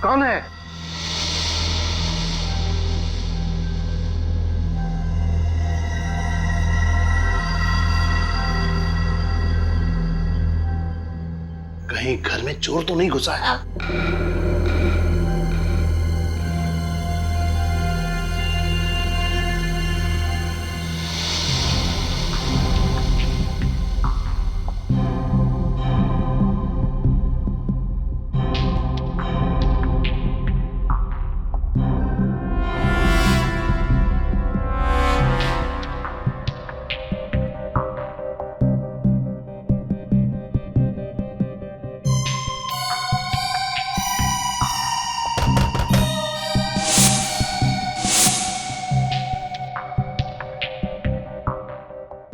कौन है? कहीं घर में चोर तो नहीं घुसा है?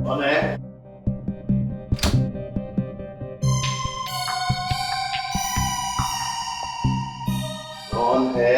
कौन है? कौन है?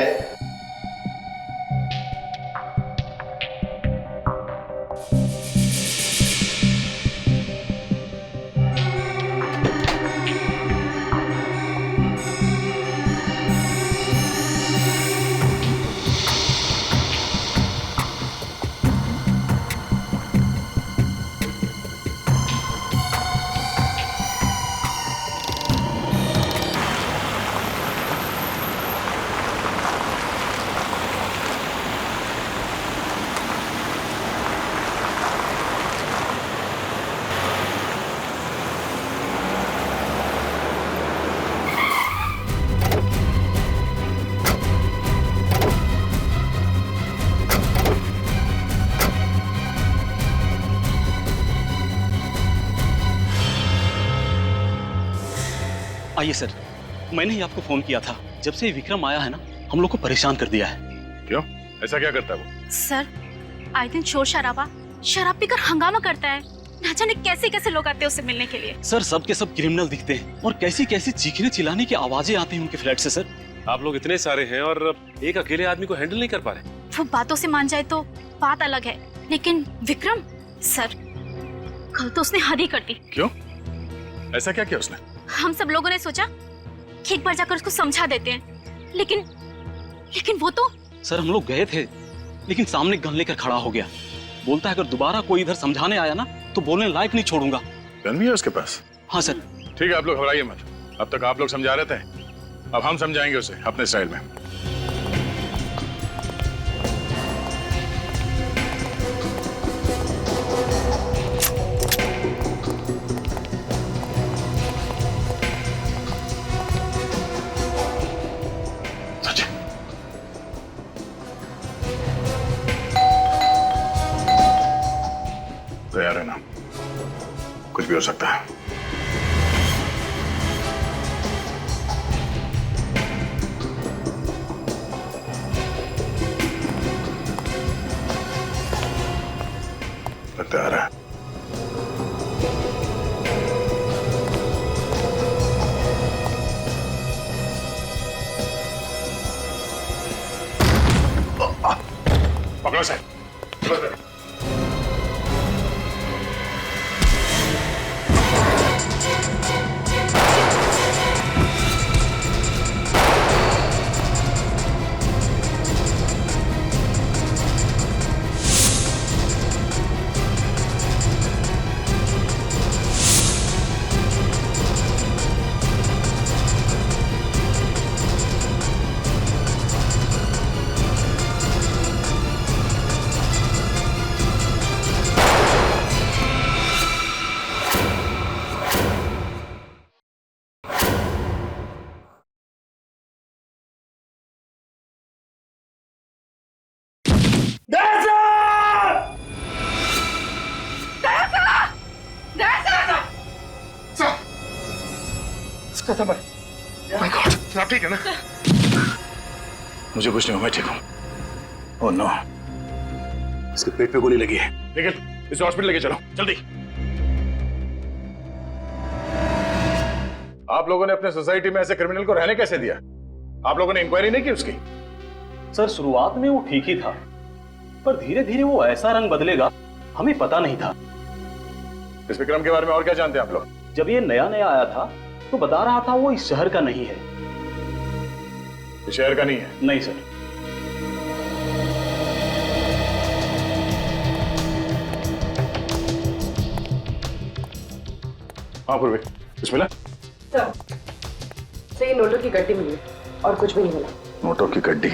आइए सर, मैंने ही आपको फोन किया था। जब से विक्रम आया है ना, हम लोग को परेशान कर दिया है। क्यों? ऐसा क्या करता है वो? सर, आए दिन शोर शराबा, शराब पीकर हंगामा करता है। ना जाने कैसे कैसे लोग आते हैं उससे मिलने के लिए। सर, सब के सब क्रिमिनल दिखते हैं और कैसी कैसी चीखने चिल्लाने की आवाजें आती हैं उनके फ्लैट से। सर, आप लोग इतने सारे हैं और एक अकेले आदमी को हैंडल नहीं कर पा रहे। वो बातों से मान जाए तो बात अलग है, लेकिन विक्रम सर, कल तो उसने हद ही कर दी। क्यों? ऐसा क्या किया उसने? हम सब लोगों ने सोचा कि एक बार जाकर उसको समझा देते हैं, लेकिन वो तो। सर, हम लोग गए थे, लेकिन सामने गन लेकर खड़ा हो गया। बोलता है अगर दोबारा कोई इधर समझाने आया ना तो बोलने लायक नहीं छोड़ूंगा। गन भी है उसके पास? हाँ सर। ठीक है, आप लोग घबराइए मत। अब तक आप लोग समझा रहे थे, अब हम समझाएंगे उसे अपने स्टाइल में। तैयार है ना? कुछ भी हो सकता है। लगता आ रहा है। पकड़ो सर। आप ठीक है ना? मुझे कुछ नहीं हुआ, मैं ठीक हूँ। ओह नो, इसके पेट पे गोली लगी है। लेकिन इसे हॉस्पिटल लेके चलो जल्दी। आप लोगों ने अपने सोसाइटी में ऐसे क्रिमिनल को रहने कैसे दिया? आप लोगों ने इंक्वायरी नहीं की उसकी? सर, शुरुआत में वो ठीक ही था, पर धीरे धीरे वो ऐसा रंग बदलेगा हमें पता नहीं था। इस विक्रम के बारे में और क्या जानते हैं आप लोग? जब ये नया नया आया था तो बता रहा था वो इस शहर का नहीं है। ये शहर का नहीं है। नहीं सर। हाँ पूर्वी, कुछ मिला? सर, ये नोटों की गड्डी मिली और कुछ भी नहीं मिला। नोटों की गड्डी?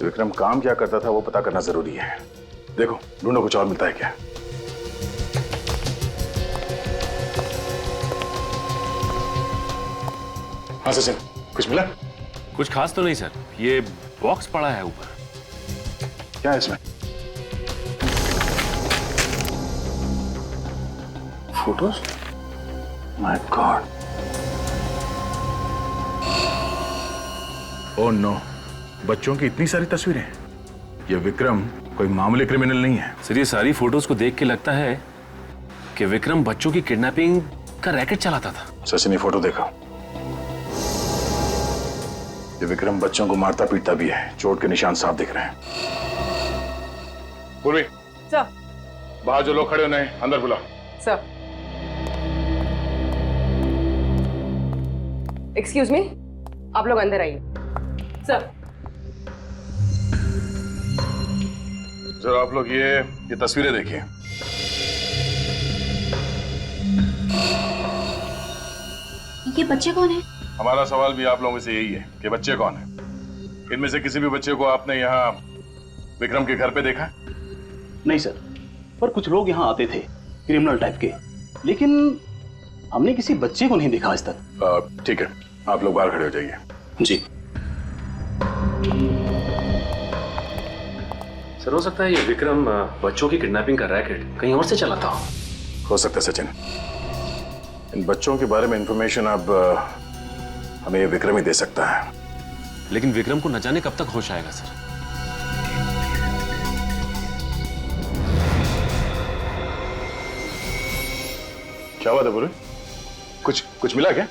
विक्रम काम क्या करता था वो पता करना जरूरी है। देखो ढूंढो, कुछ और मिलता है क्या? हाँ सचिन, कुछ मिला? कुछ खास तो नहीं सर, ये बॉक्स पड़ा है ऊपर। क्या है इसमें? Photos? My god. Oh no, बच्चों की इतनी सारी तस्वीरें। ये विक्रम कोई मामूली क्रिमिनल नहीं है। सर ये सारी फोटोज को देख के लगता है कि विक्रम बच्चों की किडनैपिंग का रैकेट चलाता था। सचिन ये फोटो देखो। ये विक्रम बच्चों को मारता पीटता भी है, चोट के निशान साफ दिख रहे हैं। पूर्वी, सर। बाहर जो लोग खड़े हो उन्हें अंदर बुलाओ। सर। एक्सक्यूज मी, आप लोग अंदर आइए। सर। जरा आप लोग ये तस्वीरें देखिए। ये बच्चे कौन है? हमारा सवाल भी आप लोगों से यही है कि बच्चे कौन हैं? इनमें से किसी भी बच्चे को आपने यहाँ विक्रम के घर पे देखा? नहीं सर, पर कुछ लोग यहाँ आते थे क्रिमिनल टाइप के, लेकिन हमने किसी बच्चे को नहीं देखा आज तक। ठीक है, आप लोग बाहर खड़े हो जाइए। जी सर हो सकता है ये विक्रम बच्चों की किडनैपिंग का रैकेट कहीं और से चलाता हो सकता है सचिन। इन बच्चों के बारे में इंफॉर्मेशन अब हमें ये विक्रम ही दे सकता है। लेकिन विक्रम को न जाने कब तक होश आएगा सर। क्या बात है पूरी? कुछ मिला क्या?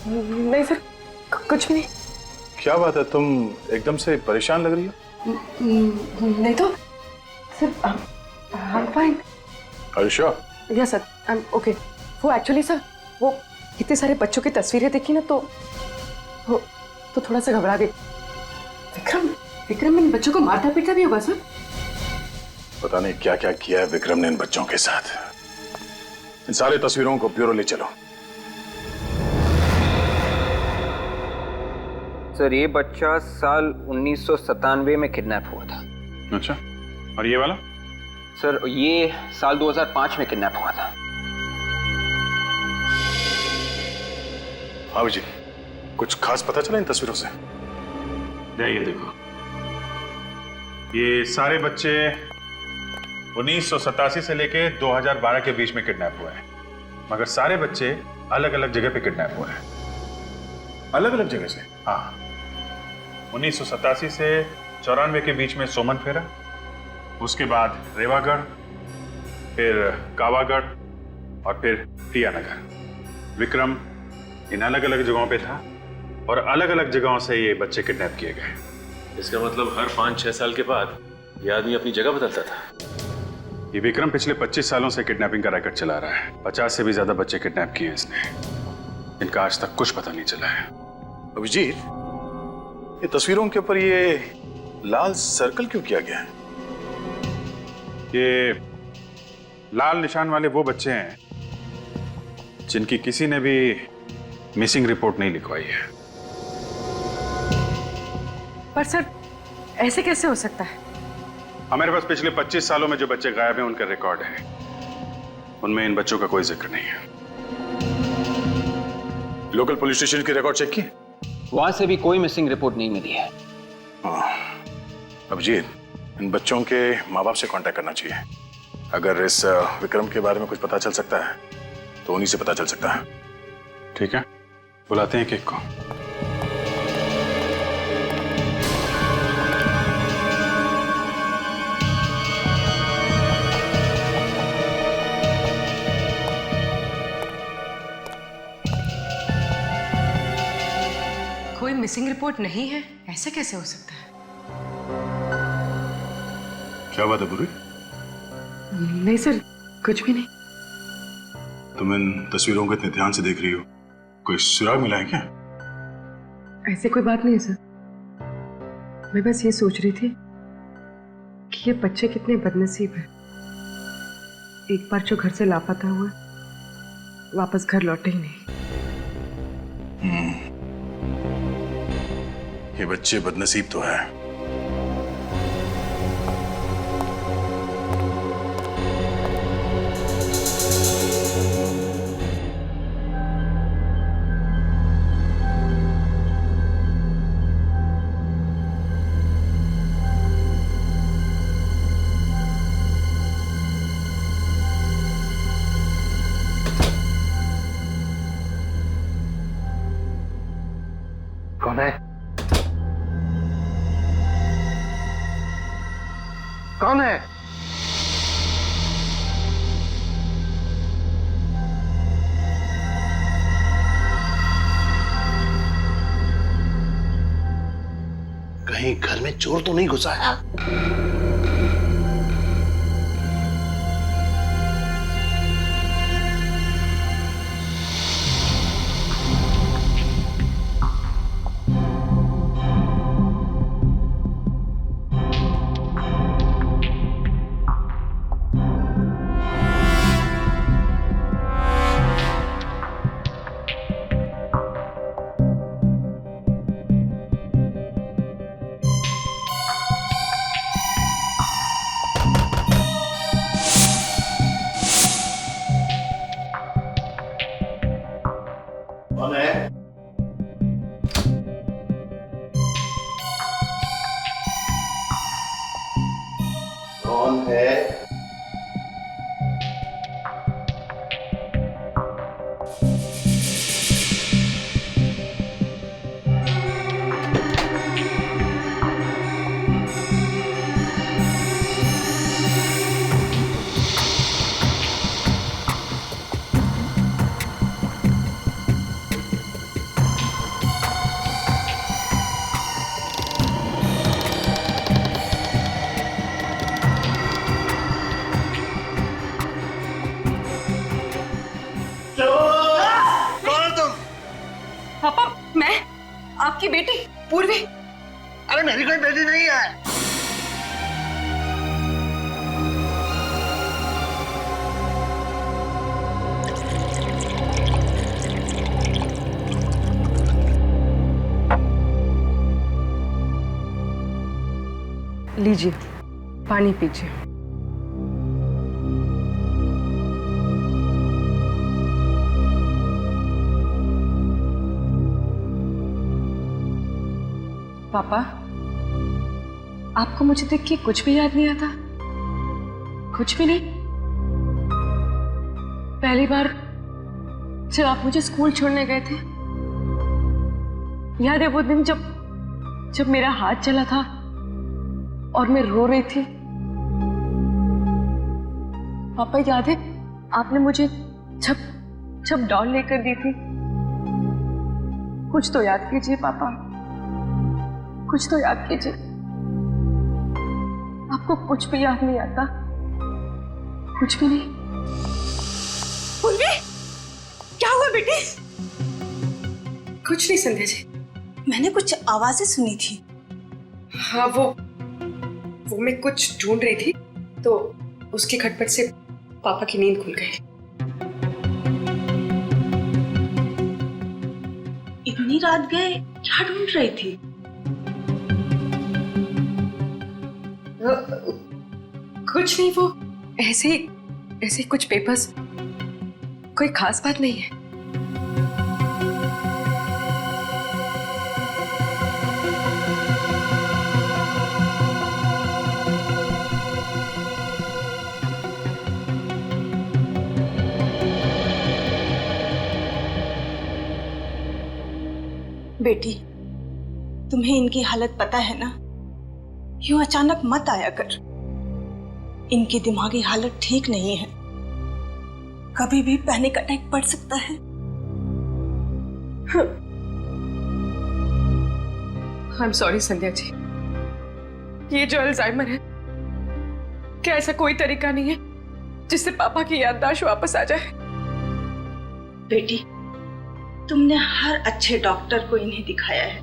नहीं सर, कुछ भी नहीं। क्या बात है, तुम एकदम से परेशान लग रही हो? नहीं तो sir, I am fine. Are you sure? Yes sir, I am okay. वो एक्चुअली सर, वो इतने सारे बच्चों की तस्वीरें देखी ना तो थोड़ा सा घबरा गई। विक्रम इन बच्चों को मारता पीटता भी होगा सर? पता नहीं क्या क्या किया है विक्रम ने इन बच्चों के साथ। इन सारी तस्वीरों को ब्यूरो ले चलो। सर ये बच्चा साल 1997 में किडनैप हुआ था। अच्छा, और ये वाला? सर ये साल 2005 में किडनैप हुआ था। हाँ जी, कुछ खास पता चला इन तस्वीरों से? ये देखो, ये सारे बच्चे 1987 से लेके 2012 के बीच में किडनैप हुए हैं, मगर सारे बच्चे अलग अलग जगह पे किडनैप हुए हैं। अलग अलग जगह से? हाँ, 1987 से 94 के बीच में सोमन फेरा, उसके बाद रेवागढ़, फिर कावागढ़ और फिर प्रियानगर। विक्रम इन अलग अलग जगहों पे था और अलग अलग जगहों से ये बच्चे किडनैप किए गए। इसका मतलब हर 5-6 साल के बाद ये आदमी अपनी जगह बदलता था। ये विक्रम पिछले 25 सालों से किडनैपिंग का रैकेट चला रहा है। 50 से भी ज्यादा बच्चे किडनैप किए हैं इसने। इनका आज तक कुछ पता नहीं चला है। अभिजीत, ये तस्वीरों के ऊपर ये लाल सर्कल क्यों किया गया है? ये लाल निशान वाले वो बच्चे हैं जिनकी किसी ने भी मिसिंग रिपोर्ट नहीं लिखवाई है। पर सर ऐसे कैसे हो सकता है? हमारे पास पिछले 25 सालों में जो बच्चे गायब हैं उनका रिकॉर्ड है, उनमें इन बच्चों का कोई जिक्र नहीं है। लोकल पुलिस स्टेशन की रिकॉर्ड चेक किए? वहां से भी कोई मिसिंग रिपोर्ट नहीं मिली है। अभिजीत, इन बच्चों के माँ बाप से कांटेक्ट करना चाहिए। अगर इस विक्रम के बारे में कुछ पता चल सकता है तो उन्हीं से पता चल सकता है। ठीक है, बुलाते हैं केक को। कोई मिसिंग रिपोर्ट नहीं है, ऐसे कैसे हो सकता है? क्या बात है बुरी? नहीं सर, कुछ भी नहीं। तुम इन तस्वीरों को इतने ध्यान से देख रही हो, कोई सुराग मिला है क्या? ऐसे कोई बात नहीं है सर। मैं बस ये सोच रही थी कि ये बच्चे कितने बदनसीब हैं। एक बार जो घर से लापता हुआ वापस घर लौटे ही नहीं। ये बच्चे बदनसीब तो है। कौन है? कौन है? कहीं घर में चोर तो नहीं घुसा है? कौन है? कौन है? पापा, मैं आपकी बेटी पूर्वी। अरे मेरी कोई बेटी नहीं है। लीजिए, पानी पीजिए। पापा, आपको मुझे देख के कुछ भी याद नहीं आता? कुछ भी नहीं? पहली बार जब आप मुझे स्कूल छोड़ने गए थे, याद है वो दिन जब मेरा हाथ चला था और मैं रो रही थी? पापा, याद है आपने मुझे जब डॉल लेकर दी थी? कुछ तो याद कीजिए पापा, कुछ तो याद कीजिए। आपको कुछ भी याद नहीं आता? कुछ भी नहीं? पूर्वी, क्या हुआ बेटी? कुछ नहीं संध्या जी। मैंने कुछ आवाजें सुनी थी। हाँ, वो मैं कुछ ढूंढ रही थी तो उसकी खटपट से पापा की नींद खुल गई। इतनी रात गए क्या ढूंढ रही थी? कुछ नहीं, वो ऐसे ही कुछ पेपर्स, कोई खास बात नहीं है। बेटी, तुम्हें इनकी हालत पता है ना? यूं अचानक मत आया कर। इनकी दिमागी हालत ठीक नहीं है, कभी भी पैनिक अटैक पड़ सकता है। I am sorry Sandhya ji, ये जो अल्जाइमर है, क्या ऐसा कोई तरीका नहीं है जिससे पापा की याददाश्त वापस आ जाए? बेटी, तुमने हर अच्छे डॉक्टर को इन्हें दिखाया है,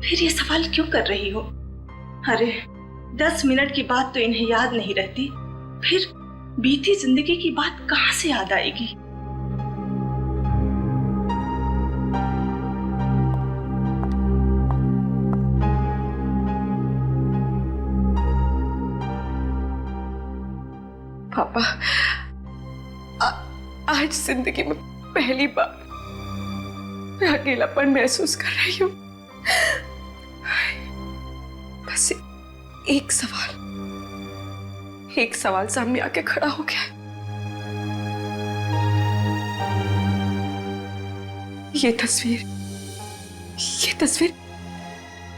फिर ये सवाल क्यों कर रही हो? अरे 10 मिनट की बात तो इन्हें याद नहीं रहती, फिर बीती जिंदगी की बात कहां से याद आएगी? पापा, आज जिंदगी में पहली बार मैं अकेलापन महसूस कर रही हूँ। बस एक सवाल सामने आके खड़ा हो गया। ये तस्वीर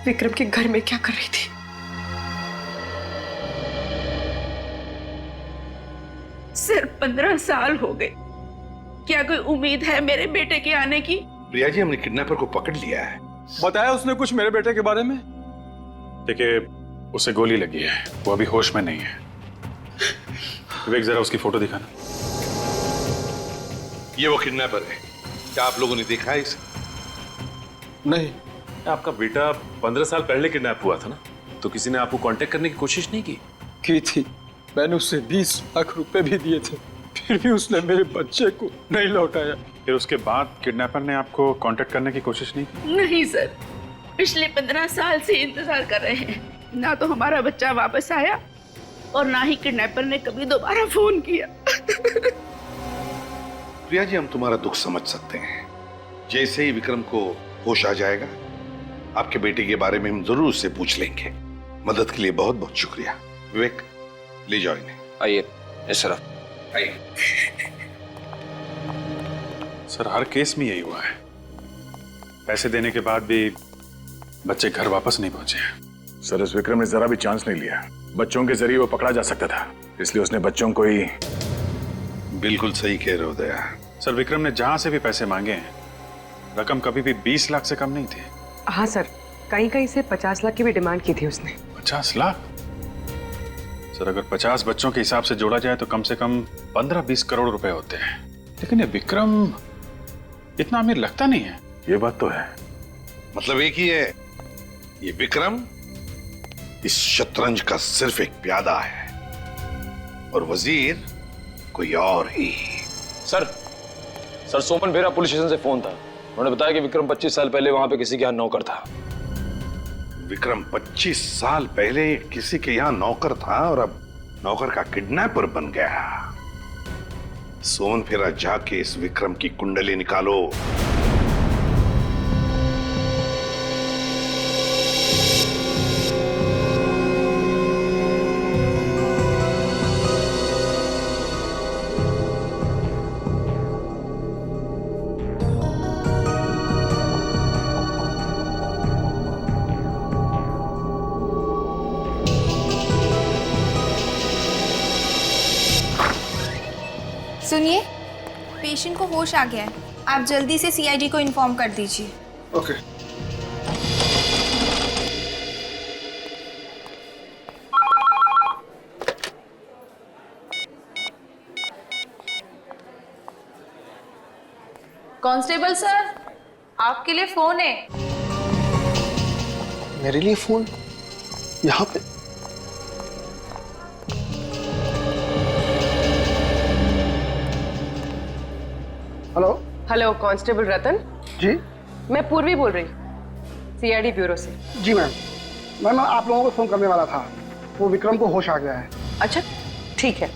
विक्रम के घर में क्या कर रही थी? सिर्फ 15 साल हो गए, क्या कोई उम्मीद है मेरे बेटे के आने की? प्रिया जी, हमने किडनैपर को पकड़ लिया है। बताया उसने कुछ मेरे बेटे के बारे में? देखिए, उसे गोली लगी है, वो अभी होश में नहीं है। विवेक, जरा उसकी फोटो दिखाना। ये वो किडनैपर है। क्या आप लोगों ने देखा है इसे? नहीं, आपका बेटा 15 साल पहले किडनैप हुआ था ना, तो किसी ने आपको कांटेक्ट करने की कोशिश नहीं की? की थी, मैंने उससे 20 लाख रुपए भी दिए थे, फिर भी उसने मेरे बच्चे को नहीं लौटाया। फिर उसके बाद किडनैपर ने आपको कांटेक्ट करने की कोशिश नहीं की? नहीं सर, पिछले 15 साल से इंतजार कर रहे हैं। ना तो हमारा बच्चा वापस आया और ना ही किडनैपर ने कभी दोबारा फोन किया। प्रिया जी, हम तुम्हारा दुख समझ सकते हैं। जैसे ही विक्रम को होश आ जाएगा, आपके बेटे के बारे में हम जरूर उससे पूछ लेंगे। मदद के लिए बहुत बहुत शुक्रिया। विवेक, ले जाओ इन्हें। आइए इस तरफ आइए। सर, हर केस में यही हुआ है। पैसे देने के बाद भी बच्चे घर वापस नहीं पहुंचे। सर, इस विक्रम ने जरा भी चांस नहीं लिया। बच्चों के जरिए वो पकड़ा जा सकता था, इसलिए उसने बच्चों को ही। बिल्कुल सही कह रहे हो दया। सर, विक्रम ने जहां से भी पैसे मांगे हैं, रकम कभी भी 20 लाख से कम नहीं थी। हाँ सर, कहीं से 50 लाख की भी डिमांड की थी उसने। 50 लाख? सर, अगर 50 बच्चों के हिसाब से जोड़ा जाए तो कम से कम 15-20 करोड़ रुपए होते हैं। लेकिन ये विक्रम इतना अमीर लगता नहीं है। ये बात तो है। मतलब एक ही है, ये विक्रम इस शतरंज का सिर्फ एक प्यादा है और वजीर कोई और ही। सर, सोमन फेरा पुलिस स्टेशन से फोन था। उन्होंने बताया कि विक्रम 25 साल पहले वहां पे किसी के यहाँ नौकर था। विक्रम 25 साल पहले किसी के यहाँ नौकर था और अब नौकर का किडनैपर बन गया। सोमन फेरा जाके इस विक्रम की कुंडली निकालो। सुनिए, पेशेंट को होश आ गया है, आप जल्दी से सीआईडी को इन्फॉर्म कर दीजिए। ओके। कांस्टेबल सर, आपके लिए फोन है। मेरे लिए फोन? यहाँ पे? हेलो, कांस्टेबल रतन जी? मैं पूर्वी बोल रही, सीआईडी ब्यूरो से। जी मैम, मैं आप लोगों को फोन करने वाला था। वो विक्रम को होश आ गया है। अच्छा ठीक है,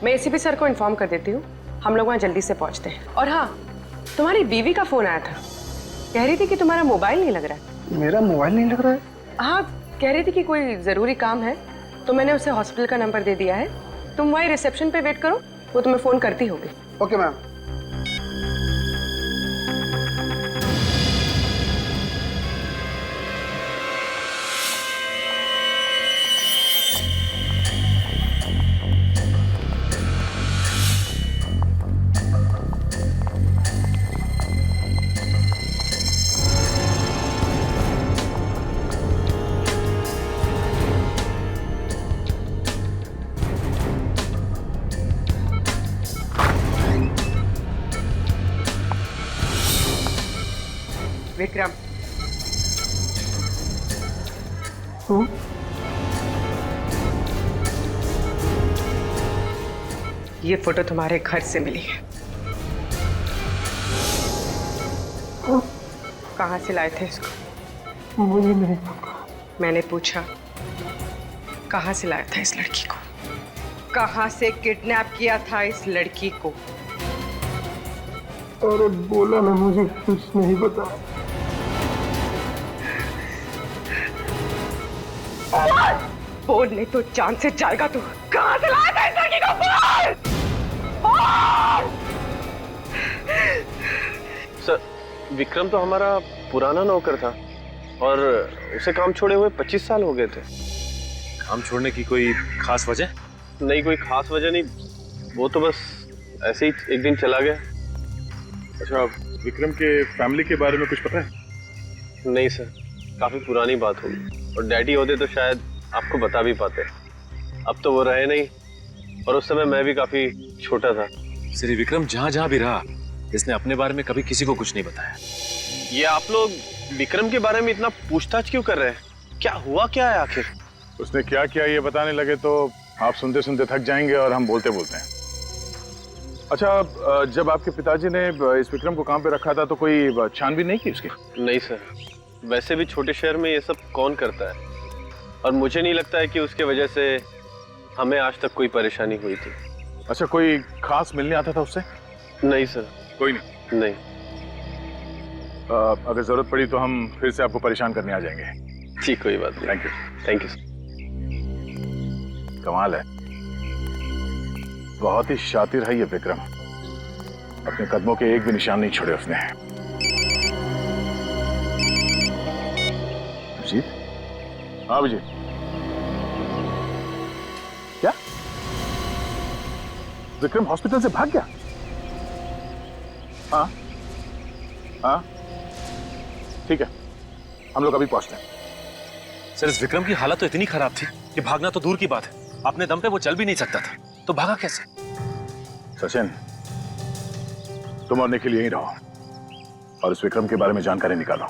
मैं एसीपी सर को इन्फॉर्म कर देती हूँ, हम लोग वहाँ जल्दी से पहुँचते हैं। और हाँ, तुम्हारी बीवी का फोन आया था, कह रही थी कि तुम्हारा मोबाइल नहीं लग रहा है। मेरा मोबाइल नहीं लग रहा है? हाँ, कह रही थी कि कोई ज़रूरी काम है, तो मैंने उसे हॉस्पिटल का नंबर दे दिया है। तुम वहीं रिसेप्शन पे वेट करो, वो तुम्हें फ़ोन करती होगी। Okay ma'am. विक्रम, ये फोटो तुम्हारे घर से मिली है। कहाँ से लाए थे इसको? मुझे नहीं। मैंने पूछा कहाँ से लाया था इस लड़की को? कहाँ से किडनैप किया था इस लड़की को? अरे बोला ना, मुझे कुछ नहीं पता। बोल नहीं तो जान से जाएगा तू। कहाँ से लाया था इस लड़की को? बोल! सर, विक्रम तो हमारा पुराना नौकर था और उसे काम छोड़े हुए 25 साल हो गए थे। काम छोड़ने की कोई खास वजह? नहीं, कोई खास वजह नहीं, वो तो बस ऐसे ही एक दिन चला गया। अच्छा, विक्रम के फैमिली के बारे में कुछ पता है? नहीं सर, काफी पुरानी बात होगी और डैडी होते तो शायद आपको बता भी पाते। अब तो वो रहे नहीं और उस समय मैं भी काफी छोटा था। श्री विक्रम जहाँ जहाँ भी रहा, इसने अपने बारे में कभी किसी को कुछ नहीं बताया। ये आप लोग विक्रम के बारे में इतना पूछताछ क्यों कर रहे हैं? क्या हुआ क्या है आखिर? उसने क्या किया ये बताने लगे तो आप सुनते सुनते थक जाएंगे और हम बोलते बोलते हैं। अच्छा, जब आपके पिताजी ने इस विक्रम को काम पे रखा था तो कोई छानबीन नहीं की उसकी? नहीं सर, वैसे भी छोटे शहर में ये सब कौन करता है और मुझे नहीं लगता है कि उसके वजह से हमें आज तक कोई परेशानी हुई थी। अच्छा, कोई खास मिलने आता था उससे? नहीं सर। कोई नहीं? नहीं। अगर जरूरत पड़ी तो हम फिर से आपको परेशान करने आ जाएंगे। ठीक, कोई बात नहीं। Thank you. Thank you sir. कमाल है, बहुत ही शातिर है ये विक्रम। अपने कदमों के एक भी निशान नहीं छोड़े उसने। अभिजीत? हाँ अभिजीत, क्या विक्रम हॉस्पिटल से भाग गया? हाँ हाँ, ठीक है, हम लोग अभी पहुंचते हैं। सर, इस विक्रम की हालत तो इतनी खराब थी कि भागना तो दूर की बात है, अपने दम पे वो चल भी नहीं सकता था, तो भागा कैसे? सचिन, तुम और निखिल यहीं रहो और इस विक्रम के बारे में जानकारी निकालो।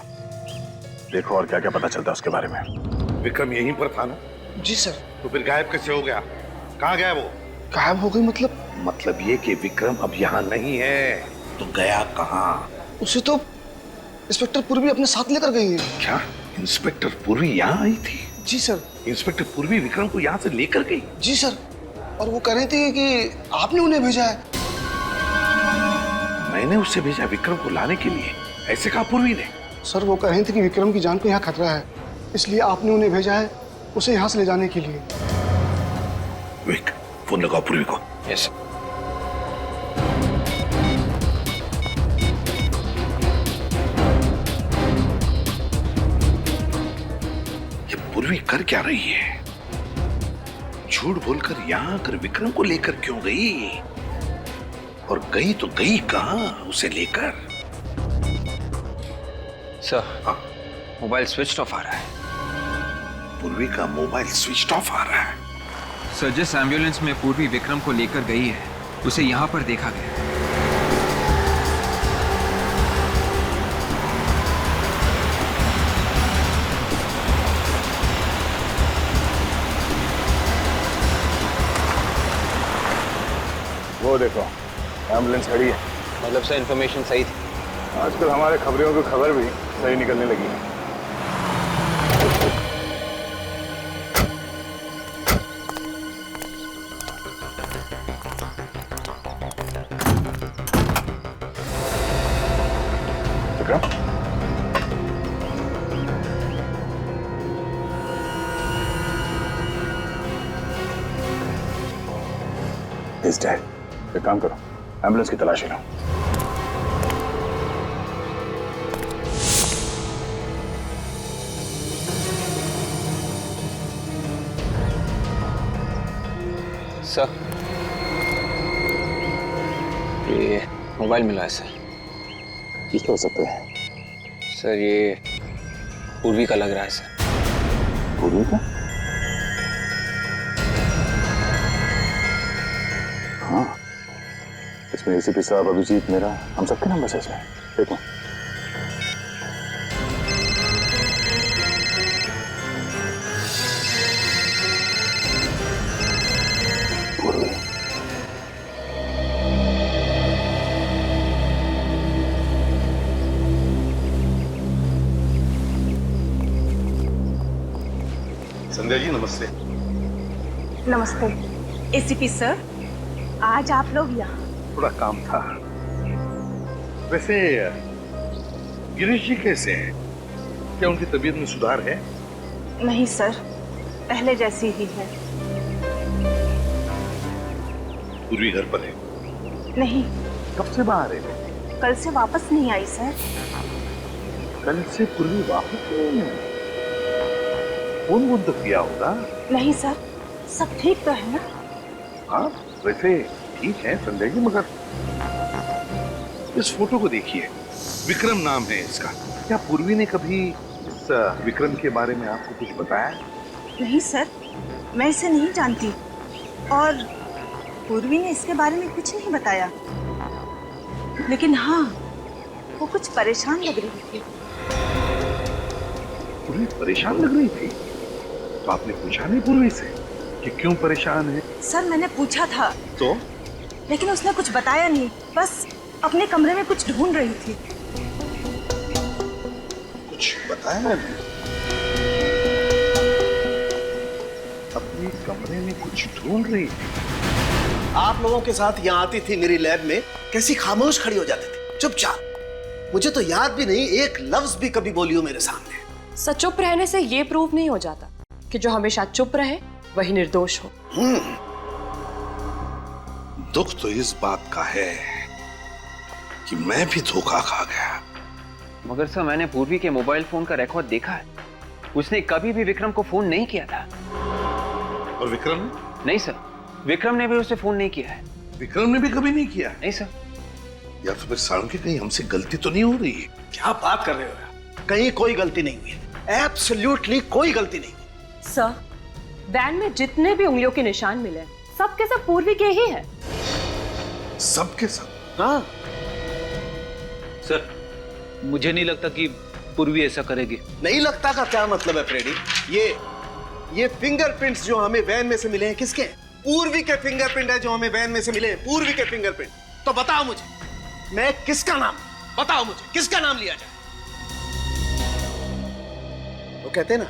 देखो और क्या क्या पता चलता है उसके बारे में। विक्रम यहीं पर था ना? जी सर। तो फिर गायब कैसे हो गया? कहाँ गया वो? गायब हो गई मतलब? मतलब ये कि विक्रम अब यहाँ नहीं है, तो गया कहाँ? उसे तो इंस्पेक्टर पूर्वी अपने साथ लेकर गई है। क्या इंस्पेक्टर पूर्वी यहाँ आई थी? जी सर। इंस्पेक्टर पूर्वी विक्रम को यहाँ से लेकर गई? जी सर, और वो कह रही थी कि आपने उन्हें भेजा है। मैंने उससे भेजा विक्रम को लाने के लिए, ऐसे कहा पूर्वी ने? सर, वो कह रही थी कि विक्रम की जान को यहाँ खतरा है, इसलिए आपने उन्हें भेजा है उसे यहाँ से ले जाने के लिए। विक, फोन लगाओ पूर्वी को। यस। ये पूर्वी कर क्या रही है? झूठ बोलकर यहाँ आकर विक्रम को लेकर क्यों गई? और गई तो गई कहाँ उसे लेकर? सर, मोबाइल स्विच ऑफ आ रहा है। पूर्वी का मोबाइल स्विच ऑफ आ रहा है? सर, जिस एम्बुलेंस में पूर्वी विक्रम को लेकर गई है उसे यहाँ पर देखा गया। वो देखो, एम्बुलेंस खड़ी है। मतलब से इन्फॉर्मेशन सही थी? आजकल हमारे खबरियों की खबर भी सही निकलने लगी है। विक्रम, इस डैड, एक काम करो, एम्बुलेंस की तलाशी लो। सर, ये मोबाइल मिला है सर। ये क्या हो सकता है? सर, ये पूर्वी का लग रहा है सर। पूर्वी का? हाँ, इसमें एसीपी साहब, अभिजीत, मेरा, हम सबके नंबर है इसमें। देखो, संध्या जी नमस्ते। नमस्ते एसीपी सर, आज आप लोग यहाँ? थोड़ा काम था। वैसे गिरीश जी कैसे हैं? क्या उनकी तबीयत में सुधार है? नहीं सर, पहले जैसी ही है। पूर्वी घर पर है? नहीं। कब से बाहर है? कल से वापस नहीं आई सर। कल से पूर्वी वापस नहीं आई? फोन तो किया होगा? नहीं सर, सब ठीक तो है ना? हाँ वैसे ठीक है संध्या जी, मगर इस फोटो को देखिए, विक्रम नाम है इसका। क्या पूर्वी ने कभी इस विक्रम के बारे में आपको कुछ बताया? नहीं सर, मैं इसे नहीं जानती और पूर्वी ने इसके बारे में कुछ नहीं बताया। लेकिन हाँ, वो कुछ परेशान लग रही थी। पूर्वी परेशान लग रही थी? तो आपने पूछा नहीं पूर्वी से कि क्यों परेशान है? सर मैंने पूछा था तो? लेकिन उसने कुछ बताया नहीं, बस अपने कमरे में कुछ ढूंढ रही थी। कुछ बताया नहीं? अपने कमरे में कुछ ढूंढ रही थी? आप लोगों के साथ यहाँ आती थी मेरी लैब में, कैसी खामोश खड़ी हो जाती थी, चुपचाप। मुझे तो याद भी नहीं एक लफ्ज भी कभी बोली हो मेरे सामने। सच चुप रहने से ये प्रूव नहीं हो जाता कि जो हमेशा चुप रहे वही निर्दोष हो। दुख तो इस बात का है कि मैं भी धोखा खा गया। मगर सर मैंने पूर्वी के मोबाइल फोन का रिकॉर्ड देखा है, उसने कभी भी विक्रम को फोन नहीं किया था। और विक्रम? नहीं सर, विक्रम ने भी उसे फोन नहीं किया है। विक्रम ने भी कभी नहीं किया? नहीं सर। या तो फिर साळुंखे कहीं हमसे गलती तो नहीं हो रही है? क्या बात कर रहे हो यार? कहीं कोई गलती नहीं हुई, एब्सोल्युटली कोई गलती नहीं। सर, वैन में जितने भी उंगलियों के निशान मिले सब के सब पूर्वी के ही है। सब के सब? हाँ सर, मुझे नहीं लगता कि पूर्वी ऐसा करेगी। नहीं लगता का क्या मतलब है फ्रेडी? ये फिंगरप्रिंट्स जो हमें वैन में से मिले हैं किसके? पूर्वी के फिंगरप्रिंट है जो हमें वैन में से मिले हैं, पूर्वी के फिंगरप्रिंट। तो बताओ मुझे, मैं किसका नाम, बताओ मुझे किसका नाम लिया जाए? वो कहते हैं ना,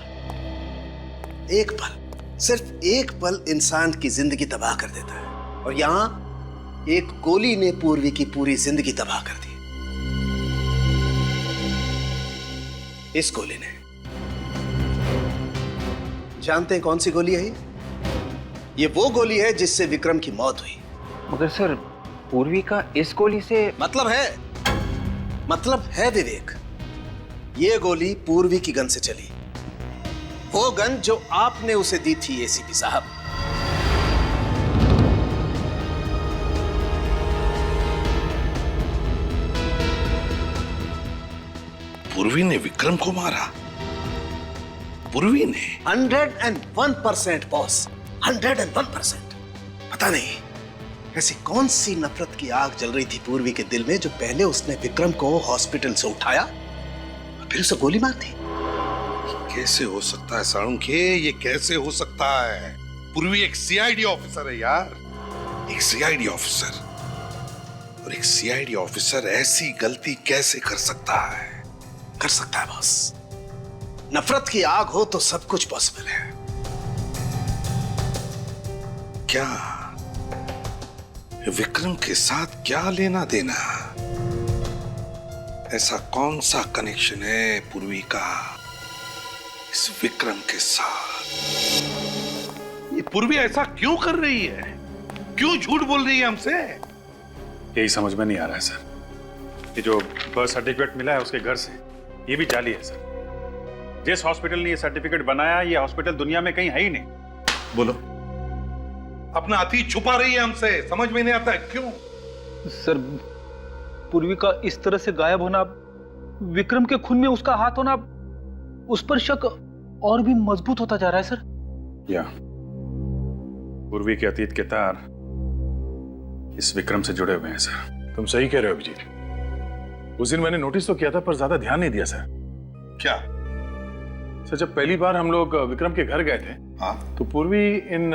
एक पल, सिर्फ एक पल इंसान की जिंदगी तबाह कर देता है, और यहां एक गोली ने पूर्वी की पूरी जिंदगी तबाह कर दी। इस गोली ने, जानते हैं कौन सी गोली है ये वो गोली है जिससे विक्रम की मौत हुई। मगर सर, पूर्वी का इस गोली से मतलब है विवेक, ये गोली पूर्वी की गन से चली, वो गन जो आपने उसे दी थी एसीपी साहब। पूर्वी ने विक्रम को मारा? पूर्वी ने? 101% बॉस, 101%। पता नहीं ऐसी कौन सी नफरत की आग जल रही थी पूर्वी के दिल में जो पहले उसने विक्रम को हॉस्पिटल से उठाया और फिर उसे गोली मार दी। कैसे हो सकता है साळुंखे, ये कैसे हो सकता है? पूर्वी एक सीआईडी ऑफिसर है यार, एक सीआईडी ऑफिसर, और एक सीआईडी ऑफिसर ऐसी गलती कैसे कर सकता है? कर सकता है बॉस, नफरत की आग हो तो सब कुछ पॉसिबल है। क्या विक्रम के साथ क्या लेना देना? ऐसा कौन सा कनेक्शन है पूर्वी का इस विक्रम के साथ? ये पूर्वी ऐसा क्यों कर रही है? क्यों झूठ बोल रही है हमसे? यही समझ में नहीं आ रहा है सर। ये जो बर्थ सर्टिफिकेट मिला है उसके घर से, ये भी जाली है सर। जिस हॉस्पिटल ने ये सर्टिफिकेट बनाया, ये हॉस्पिटल दुनिया में कहीं है ही नहीं। बोलो, अपना अतीत छुपा रही है हमसे, समझ में नहीं आता है क्यों? सर, पूर्वी का इस तरह से गायब होना, विक्रम के खून में उसका हाथ होना, उस पर शक और भी मजबूत होता जा रहा है सर। या पूर्वी के अतीत के तार इस विक्रम से जुड़े हुए हैं सर। तुम सही कह रहे हो अभिजीत। उस दिन मैंने नोटिस तो किया था पर ज्यादा ध्यान नहीं दिया सर। क्या सर, जब पहली बार हम लोग विक्रम के घर गए थे, हाँ, तो पूर्वी इन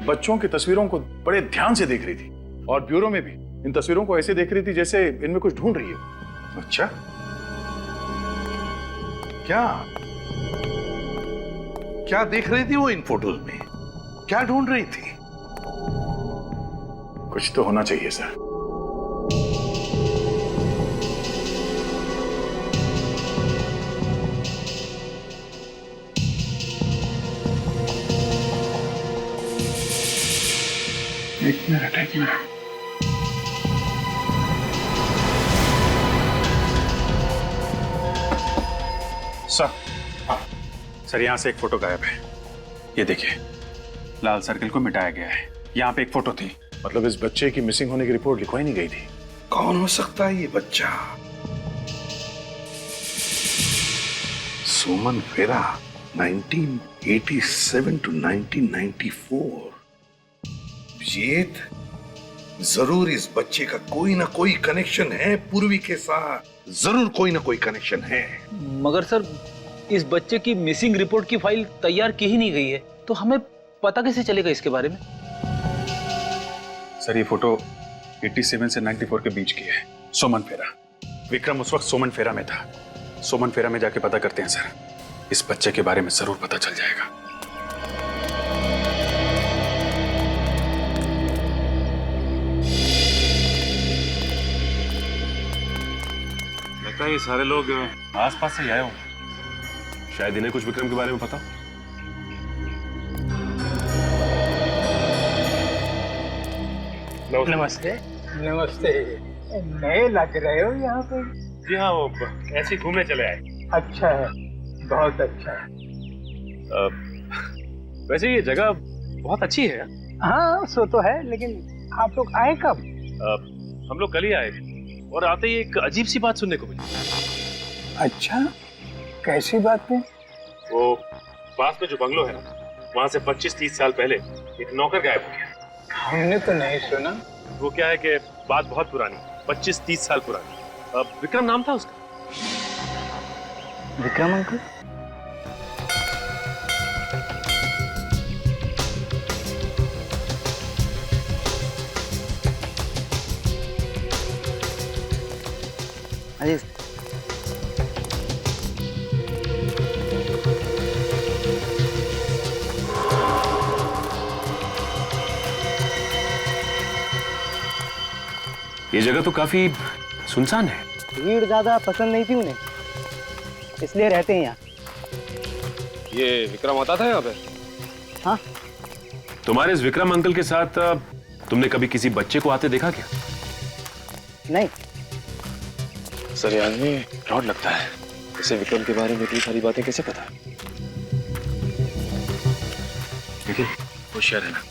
बच्चों की तस्वीरों को बड़े ध्यान से देख रही थी, और ब्यूरो में भी इन तस्वीरों को ऐसे देख रही थी जैसे इनमें कुछ ढूंढ रही है। अच्छा, क्या देख रही थी वो इन फोटोज में? क्या ढूंढ रही थी? कुछ तो होना चाहिए सर। एक मिनट। सर यहाँ से एक फोटो गायब है। ये देखिए, लाल सर्कल को मिटाया गया है। यहाँ पे एक फोटो थी। मतलब इस बच्चे की मिसिंग होने की रिपोर्ट लिखवाई नहीं गई थी? कौन हो सकता है ये बच्चा? सुमन फेरा, 1987 to 1994। ये जरूर इस बच्चे का कोई ना कोई कनेक्शन है पूर्वी के साथ। जरूर कोई ना कोई कनेक्शन है। मगर सर, इस बच्चे की मिसिंग रिपोर्ट की फाइल तैयार की ही नहीं गई है, तो हमें पता कैसे चलेगा इसके बारे में? सर ये फोटो 87 से 94 के बीच की है। सोमन फेरा। विक्रम उस वक्त सोमन फेरा में था। सोमन फेरा में जाके पता करते हैं सर। इस बच्चे के बारे में जरूर पता चल जाएगा। लगता है ये सारे लोग आसपास से आए होंगे। शायद इन्हें कुछ विक्रम के बारे में पता हो। नमस्ते। नमस्ते। नए लग रहे हो यहाँ पे? जी हाँ, वो ऐसे ही घूमने चले आए। अच्छा है, बहुत अच्छा है। वैसे ये जगह बहुत अच्छी है। हाँ सो तो है, लेकिन आप लोग आए कब? हम लोग कल ही आए और आते ही एक अजीब सी बात सुनने को मिली। अच्छा, कैसी बात है? वो पास में जो बंगलो है ना, वहाँ से 25-30 साल पहले एक नौकर गायब हो गया। हमने तो नहीं सुना। वो क्या है कि बात बहुत पुरानी, 25-30 साल पुरानी। विक्रम नाम था उसका। विक्रम अंकल? अरे ये जगह तो काफी सुनसान है। भीड़ ज्यादा पसंद नहीं थी उन्हें, इसलिए रहते हैं यहाँ। ये विक्रम आता था यहाँ पे? हाँ। तुम्हारे इस विक्रम अंकल के साथ तुमने कभी किसी बच्चे को आते देखा क्या? नहीं। सर ये आदमी फ्रॉड लगता है। इसे विक्रम के बारे में इतनी सारी बातें कैसे पता? लेकिन होशियार है ना।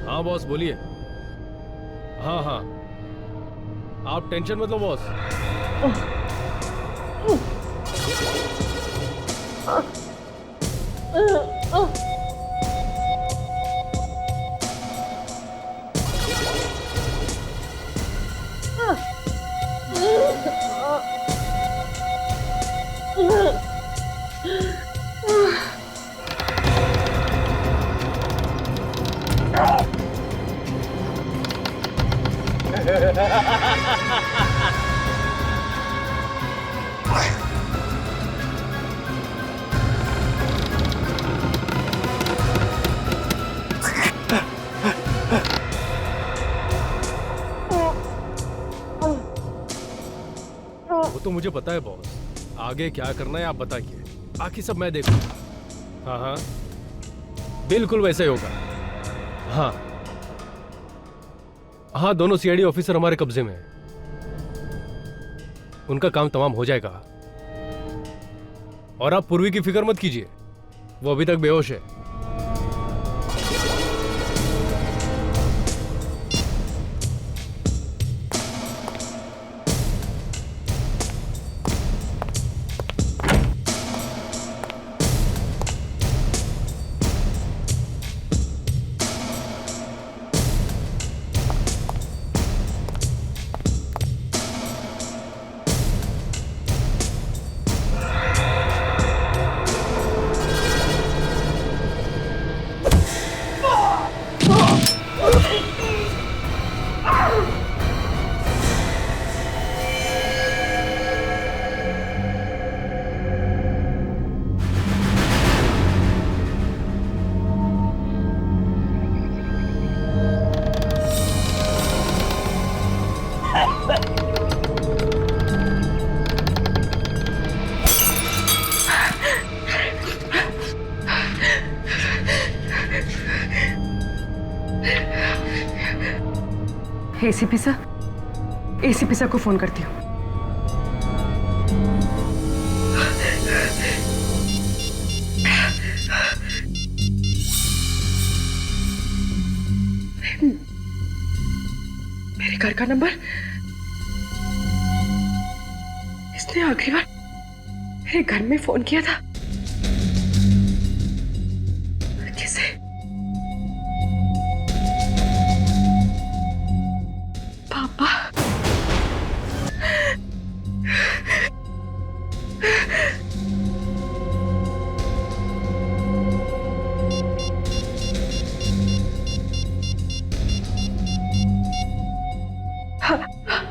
हाँ बॉस बोलिए। हाँ हाँ, आप टेंशन मत लो बॉस। वो तो मुझे पता है बॉस, आगे क्या करना है आप बताइए, बाकी सब मैं देखूंगा। हाँ हाँ बिल्कुल वैसे ही होगा। हाँ हाँ, दोनों सीआईडी ऑफिसर हमारे कब्जे में हैं, उनका काम तमाम हो जाएगा। और आप पूर्वी की फिक्र मत कीजिए, वो अभी तक बेहोश है। एसीपी सर को फोन करती हूँ। मेरे घर का नंबर, इसने आखिरी बार मेरे घर में फोन किया था किसे? पापा।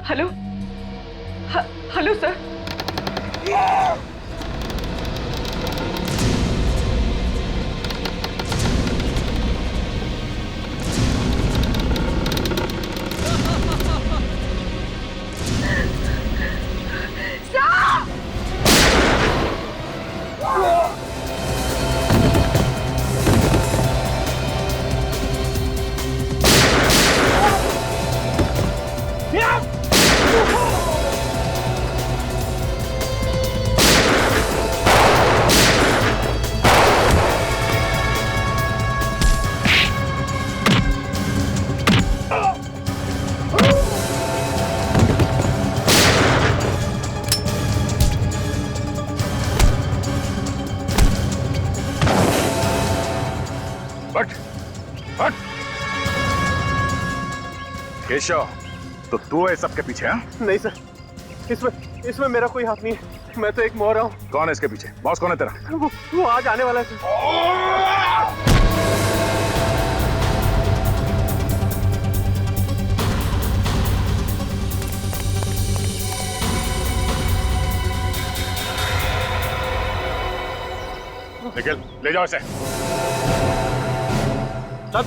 Hello hello sir. केशव, तो तू है सबके पीछे? हाँ? नहीं सर, इसमें मेरा कोई हाथ नहीं है, मैं तो एक मोहरा हूँ। कौन है इसके पीछे? बॉस कौन है तेरा? वो आज आने वाला है सर। निखिल, ले जाओ इसे। चल।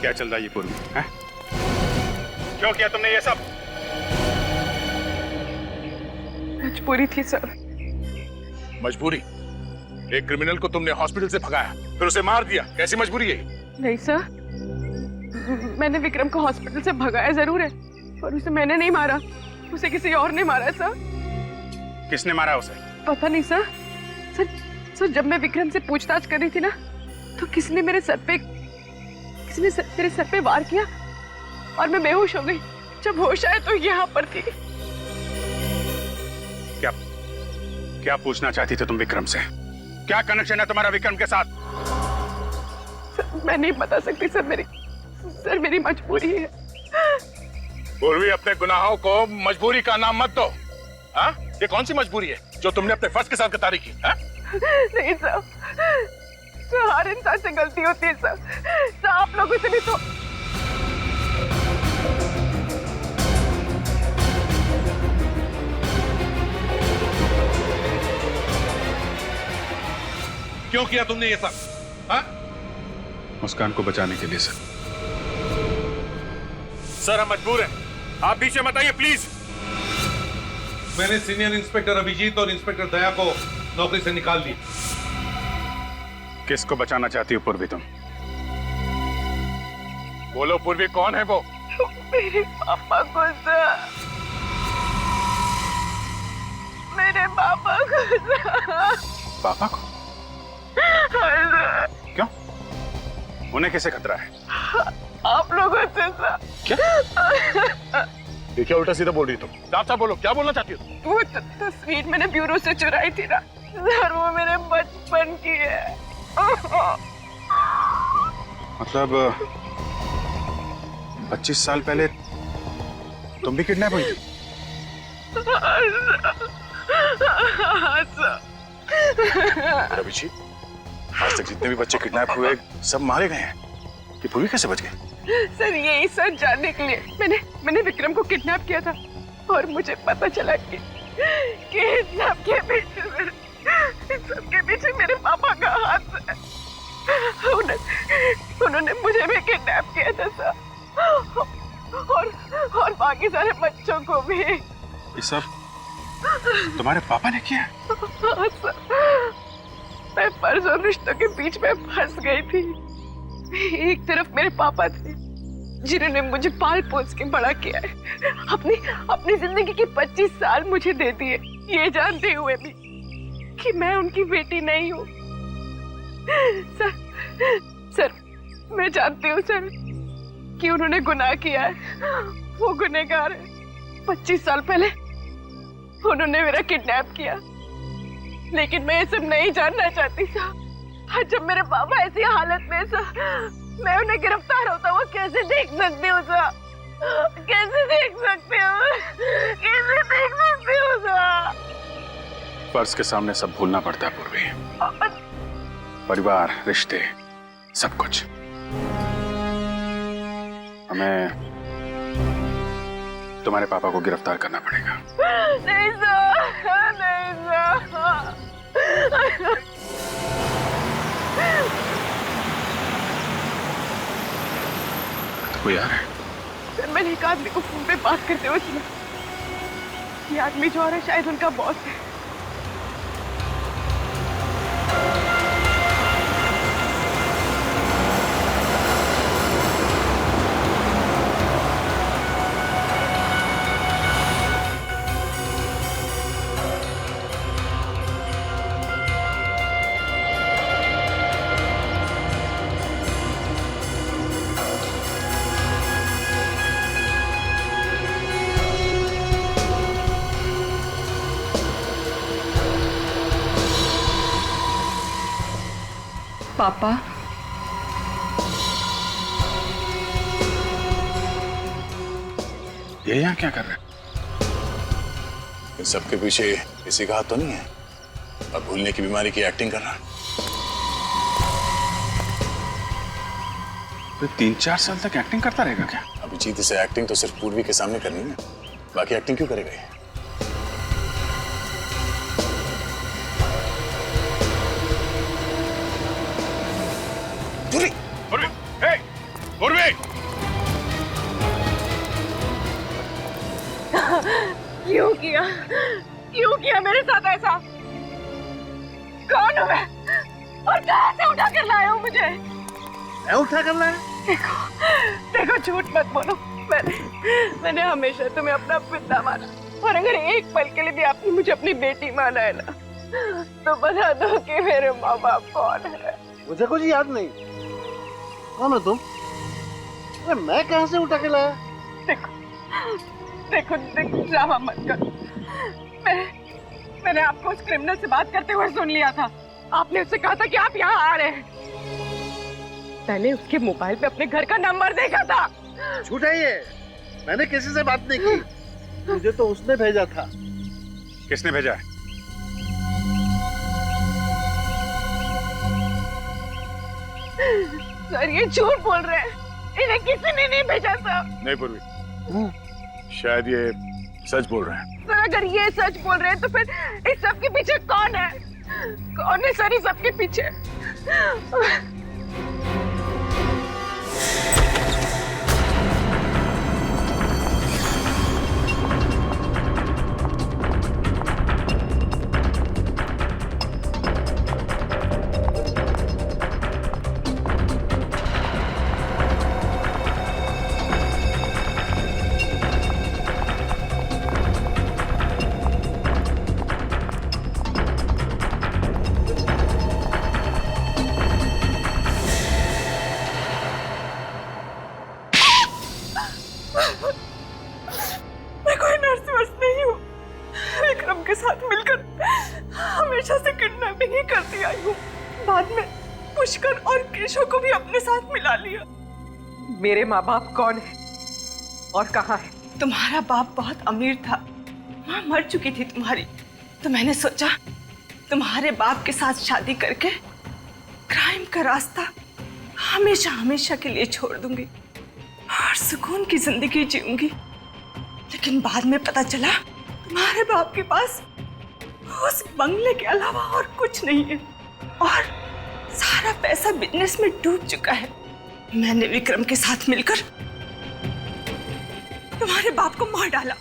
क्या चल रहा है ये पूर्वी? क्यों किया तुमने ये सब? मजबूरी थी सर। मजबूरी? एक क्रिमिनल को तुमने हॉस्पिटल से भगाया, फिर उसे मार दिया, कैसी मजबूरी है? नहीं सर, मैंने विक्रम को हॉस्पिटल से भगाया जरूर है, पर उसे मैंने नहीं मारा, उसे किसी और ने मारा है सर। किसने मारा उसे? पता नहीं सर। सर जब मैं विक्रम से पूछताछ कर रही थी ना, तो किसी ने मेरे सर पे वार किया और मैं बेहोश हो गई। जब होश आया तो यहाँ पर थी। क्या पूछना चाहती थे तुम विक्रम से? क्या कनेक्शन है तुम्हारा विक्रम के साथ? सर, मैं नहीं बता सकती सर, मेरी मजबूरी है। पूर्वी, अपने गुनाहों को मजबूरी का नाम मत दो। हाँ? ये कौन सी मजबूरी है जो तुमने अपने फर्ज के साथ गद्दारी की? हाँ? नहीं सर, हर इंसान से गलती होती है सर, आप लोगों से भी तो। क्यों किया तुमने ये सब? हाँ? मुस्कान को बचाने के लिए सर। सर हम मजबूर हैं, आप पीछे मत आइए प्लीज। मैंने सीनियर इंस्पेक्टर अभिजीत और इंस्पेक्टर दया को नौकरी से निकाल दिया। किसको बचाना चाहती हो पूर्वी तुम? बोलो पूर्वी, कौन है वो? मेरे पापा को सर, मेरे पापा को सर। पापा को? क्यों? उन्हें कैसे खतरा है? आप लोगों से सर। क्या? ये क्या उल्टा सीधा बोल रही तुम? साफ साफ बोलो, क्या बोलना चाहती हो? वो तस्वीर मैंने ब्यूरो से चुराई थी ना सर, वो मेरे बचपन की है। मतलब 25 साल पहले तुम भी किडनैप हुई थी? अभिजीत, आज तक जितने भी बच्चे किडनैप हुए सब मारे गए हैं, ये पूर्वी कैसे बच गए? सर यही सच जानने के लिए मैंने विक्रम को किडनैप किया था, और मुझे पता चला कि इस सबके पीछे मेरे पापा का हाथ है। उन्होंने मुझे भी किडनैप किया था सर, और बाकी सारे बच्चों को भी। ये सब तुम्हारे पापा ने किया? हाँ सर, मैं फर्ज और रिश्तों के बीच में फंस गई थी। एक तरफ मेरे पापा थे जिन्होंने मुझे पाल पोस के बड़ा किया है, अपनी जिंदगी की 25 साल मुझे दे दिए, ये जानते हुए भी कि मैं उनकी बेटी नहीं हूँ। सर मैं जानती हूँ सर कि उन्होंने गुनाह किया है, वो गुनहगार है। 25 साल पहले उन्होंने मेरा किडनैप किया, लेकिन मैं ये सब नहीं जानना चाहती सर। जब मेरे पापा ऐसी हालत में सर, मैं उन्हें गिरफ्तार होता हुआ कैसे देख सकती हूँ सर? कैसे देख सकती हूँ? कैसे देख सकती हूँ सर? फर्ज के सामने सब भूलना पड़ता है पूर्वी, परिवार, रिश्ते, सब कुछ। हमें तुम्हारे पापा को गिरफ्तार करना पड़ेगा। नहीं सर, नहीं सर। कोई आ रहा है? सर मैंने एक आदमी को फोन पे बात करते हुए सुना। ये आदमी जो आ रहा है शायद उनका बॉस है। पापा, ये यहाँ क्या कर रहे हैं? इन सबके पीछे किसी का हाथ तो नहीं है? अब भूलने की बीमारी की एक्टिंग कर रहा है। तो 3-4 साल तक एक्टिंग करता रहेगा क्या? अभिजीत, इसे एक्टिंग तो सिर्फ पूर्वी के सामने करनी है, बाकी एक्टिंग क्यों करेगा ये? क्यों किया मेरे साथ ऐसा? कौन हूँ मैं और कहाँ से उठा कर लाए हो मुझे? मैं उठा कर लाया? देखो झूठ मत बोलो, मैंने हमेशा तुम्हें अपना पिता माना, और अगर एक पल के लिए भी आपने मुझे अपनी बेटी माना है ना, तो बता दो कि मेरे माँ बाप कौन है। मुझे कुछ याद नहीं। कौन हो तुम? अरे मैं कहाँ से उठा के लाया? देखो ड्रामा मत करो। मैंने आपको उस क्रिमिनल से बात करते हुए सुन लिया था। आपने उससे कहा था कि आप यहाँ आ रहे हैं। मैंने उसके मोबाइल पे अपने घर का नंबर देखा था। झूठ है ये, मैंने किसी से बात नहीं की। मुझे तो उसने भेजा था। किसने भेजा है? सर ये झूठ बोल रहे हैं, इन्हें किसी ने नहीं भेजा था। नहीं पूर्वी, शायद ये सच बोल रहे हैं। सर अगर ये सच बोल रहे हैं तो फिर इस सब के पीछे कौन है? कौन है सर इस सब के पीछे? मैं कोई नर्स वर्स नहीं हूँ। विक्रम के साथ मिलकर हमेशा से किडनैपिंग ही करती आई हूँ। बाद में पुष्कर और केशव को भी अपने साथ मिला लिया। मेरे माँ बाप कौन है और कहाँ है? तुम्हारा बाप बहुत अमीर था, माँ मर चुकी थी तुम्हारी, तो मैंने सोचा तुम्हारे बाप के साथ शादी करके क्राइम का रास्ता हमेशा हमेशा के लिए छोड़ दूंगी और सुकून की जिंदगी जीऊंगी। लेकिन बाद में पता चला तुम्हारे बाप के पास उस बंगले के अलावा और कुछ नहीं है और सारा पैसा बिजनेस में डूब चुका है। मैंने विक्रम के साथ मिलकर तुम्हारे बाप को मार डाला।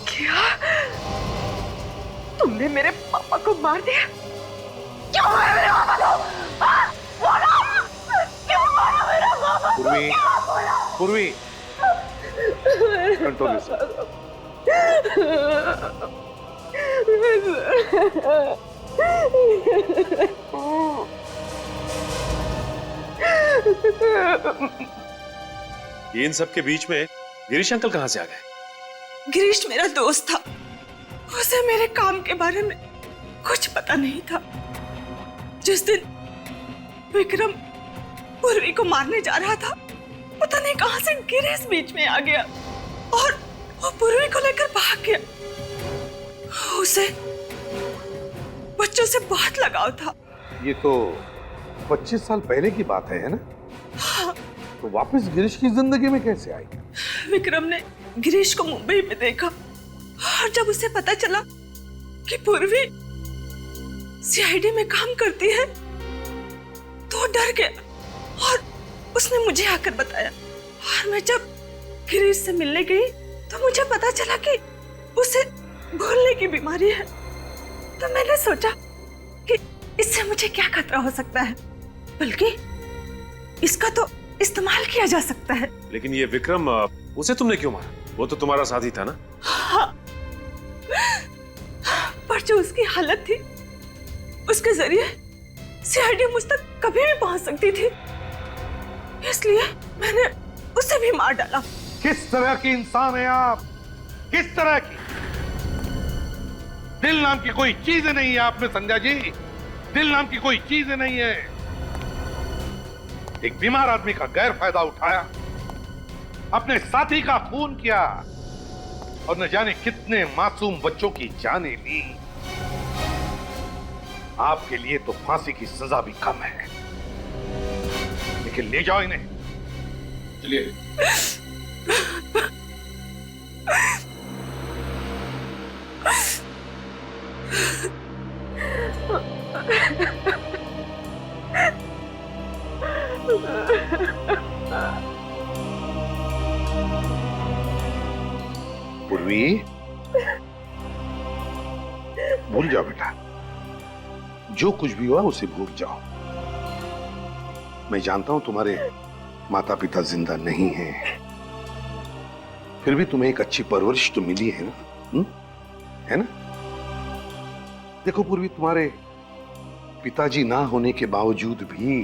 क्या तुमने मेरे पापा को मार दिया? क्यों मारा मेरे पापा को? बोलो, क्यों मारा मेरे पापा को? पूर्वी, कंट्रोल योरसेल्फ। इन सब के बीच में गिरीश अंकल कहाँ से आ गए? गिरीश मेरा दोस्त था, उसे मेरे काम के बारे में कुछ पता नहीं था। जिस दिन विक्रम पूर्वी को मारने जा रहा था, पता नहीं कहां से गिरीश बीच में आ गया और वो पूर्वी को लेकर भाग गया। उसे बच्चों से बहुत लगाव था। ये तो 25 साल पहले की बात है ना? हाँ। तो वापस गिरीश की जिंदगी में कैसे आई? विक्रम ने गिरीश को मुंबई में देखा और जब उसे पता चला कि पूर्वी सीआईडी में काम करती है तो डर गया और उसने मुझे आकर बताया। और मैं जब गिरीश से मिलने गई तो मुझे पता चला कि उसे भूलने की बीमारी है। तो मैंने सोचा कि इससे मुझे क्या खतरा हो सकता है, बल्कि इसका तो इस्तेमाल किया जा सकता है। लेकिन ये विक्रम, उसे तुमने क्यों मारा? वो तो तुम्हारा साथी था ना? हाँ। पर जो उसकी हालत थी, उसके जरिए सीआईडी मुझ तक कभी भी पहुंच सकती थी, इसलिए मैंने उसे भी मार डाला। किस तरह की इंसान है आप? किस तरह की? दिल नाम की कोई चीज नहीं है आप में संजय जी, दिल नाम की कोई चीज नहीं है। एक बीमार आदमी का गैर फायदा उठाया, अपने साथी का खून किया और न जाने कितने मासूम बच्चों की जानें ली। आपके लिए तो फांसी की सजा भी कम है, लेकिन ले जाओ इन्हें। चलिए। पूर्वी, भूल जाओ बेटा, जो कुछ भी हुआ उसे भूल जाओ। मैं जानता हूं तुम्हारे माता पिता जिंदा नहीं हैं, फिर भी तुम्हें एक अच्छी परवरिश तो मिली है ना? है ना? देखो पूर्वी, तुम्हारे पिताजी ना होने के बावजूद भी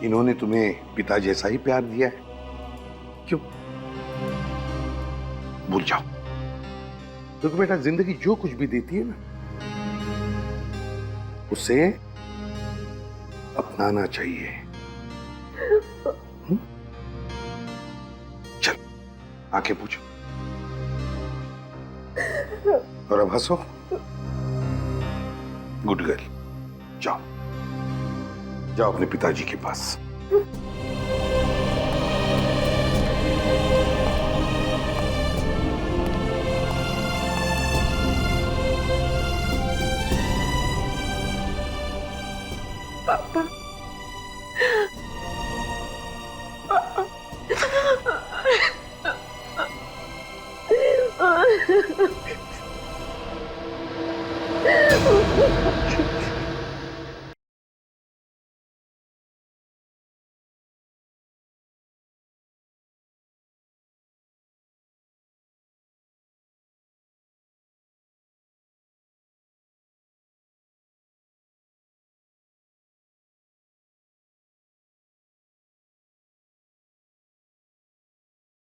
इन्होंने तुम्हें पिता जैसा ही प्यार दिया है। क्यों? भूल जाओ। देखो बेटा, जिंदगी जो कुछ भी देती है ना, उसे अपनाना चाहिए। चल, आंखें पूछो और अब हंसो। गुड गर्ल, जाओ जाओ अपने पिताजी के पास।